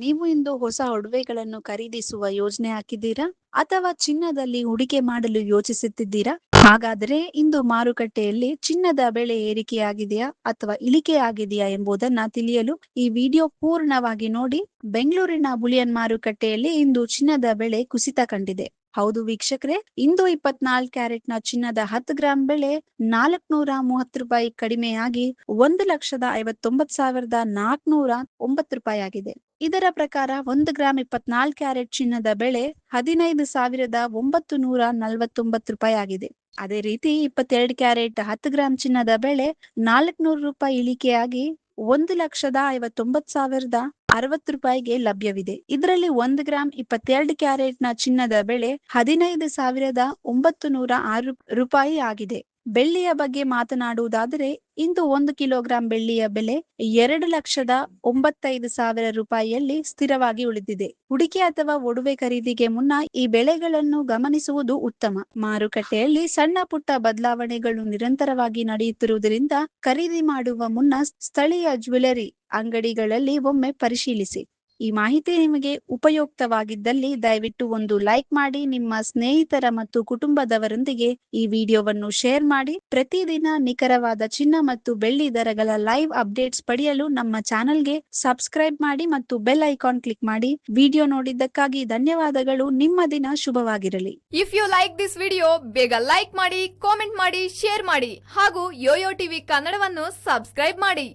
ನೀವು ಇಂದು ಹೊಸ ಒಡವೆಗಳನ್ನು ಖರೀದಿಸುವ ಯೋಜನೆ ಹಾಕಿದ್ದೀರಾ? ಅಥವಾ ಚಿನ್ನದಲ್ಲಿ ಹೂಡಿಕೆ ಮಾಡಲು ಯೋಚಿಸುತ್ತಿದ್ದೀರಾ? ಹಾಗಾದರೆ ಇಂದು ಮಾರುಕಟ್ಟೆಯಲ್ಲಿ ಚಿನ್ನದ ಬೆಲೆ ಏರಿಕೆಯಾಗಿದೆಯಾ ಅಥವಾ ಇಳಿಕೆಯಾಗಿದೆಯಾ ಎಂಬುದನ್ನ ತಿಳಿಯಲು ಈ ವಿಡಿಯೋ ಪೂರ್ಣವಾಗಿ ನೋಡಿ. ಬೆಂಗಳೂರಿನ ಬುಲಿಯನ್ ಮಾರುಕಟ್ಟೆಯಲ್ಲಿ ಇಂದು ಚಿನ್ನದ ಬೆಲೆ ಕುಸಿತ ಕಂಡಿದೆ. ಹೌದು ವೀಕ್ಷಕರೇ, ಇಂದು 24 ಕ್ಯಾರೆಟ್ನ ಚಿನ್ನದ 10 ಗ್ರಾಂ ಬೆಲೆ ₹430 ಕಡಿಮೆಯಾಗಿ ₹1,59,409 ಆಗಿದೆ. ಇದರ ಪ್ರಕಾರ 1 ಗ್ರಾಂ 24 ಕ್ಯಾರೆಟ್ ಚಿನ್ನದ ಬೆಲೆ ₹15,949 ಆಗಿದೆ. ಅದೇ ರೀತಿ 22 ಕ್ಯಾರೆಟ್ 10 ಗ್ರಾಂ ಚಿನ್ನದ ಬೆಲೆ ₹400 ಇಳಿಕೆಯಾಗಿ ₹1,59,060 ಲಭ್ಯವಿದೆ. ಇದರಲ್ಲಿ 1 ಗ್ರಾಂ 22 ಕ್ಯಾರೆಟ್ನ ಚಿನ್ನದ ಬೆಲೆ ₹15,906 ಆಗಿದೆ. ಬೆಳ್ಳಿಯ ಬಗ್ಗೆ ಮಾತನಾಡುವುದಾದರೆ ಇಂದು 1 ಕಿಲೋಗ್ರಾಂ ಬೆಳ್ಳಿಯ ಬೆಲೆ ₹2,95,000 ಸ್ಥಿರವಾಗಿ ಉಳಿದಿದೆ. ಹೂಡಿಕೆ ಅಥವಾ ಒಡವೆ ಖರೀದಿಗೆ ಮುನ್ನ ಈ ಬೆಲೆಗಳನ್ನು ಗಮನಿಸುವುದು ಉತ್ತಮ. ಮಾರುಕಟ್ಟೆಯಲ್ಲಿ ಸಣ್ಣ ಪುಟ್ಟ ಬದಲಾವಣೆಗಳು ನಿರಂತರವಾಗಿ ನಡೆಯುತ್ತಿರುವುದರಿಂದ ಖರೀದಿ ಮಾಡುವ ಮುನ್ನ ಸ್ಥಳೀಯ ಜ್ಯುವೆಲರಿ ಅಂಗಡಿಗಳಲ್ಲಿ ಒಮ್ಮೆ ಪರಿಶೀಲಿಸಿ. ಈ ಮಾಹಿತಿ ನಿಮಗೆ ಉಪಯುಕ್ತವಾಗಿದ್ದಲ್ಲಿ ದಯವಿಟ್ಟು ಒಂದು ಲೈಕ್ ಮಾಡಿ, ನಿಮ್ಮ ಸ್ನೇಹಿತರ ಮತ್ತು ಕುಟುಂಬದವರೊಂದಿಗೆ ಈ ವಿಡಿಯೋವನ್ನು ಶೇರ್ ಮಾಡಿ. ಪ್ರತಿದಿನ ನಿಖರವಾದ ಚಿನ್ನ ಮತ್ತು ಬೆಳ್ಳಿ ದರಗಳ ಲೈವ್ ಅಪ್ಡೇಟ್ಸ್ ಪಡೆಯಲು ನಮ್ಮ ಚಾನೆಲ್ಗೆ ಸಬ್ಸ್ಕ್ರೈಬ್ ಮಾಡಿ ಮತ್ತು ಬೆಲ್ ಐಕಾನ್ ಕ್ಲಿಕ್ ಮಾಡಿ. ವಿಡಿಯೋ ನೋಡಿದ್ದಕ್ಕಾಗಿ ಧನ್ಯವಾದಗಳು. ನಿಮ್ಮ ದಿನ ಶುಭವಾಗಿರಲಿ. If you like this video ಬೇಗ ಲೈಕ್ ಮಾಡಿ, ಕಾಮೆಂಟ್ ಮಾಡಿ, ಶೇರ್ ಮಾಡಿ ಹಾಗೂ ಯೋಯೋ ಟಿವಿ ಕನ್ನಡವನ್ನು ಸಬ್ಸ್ಕ್ರೈಬ್ ಮಾಡಿ.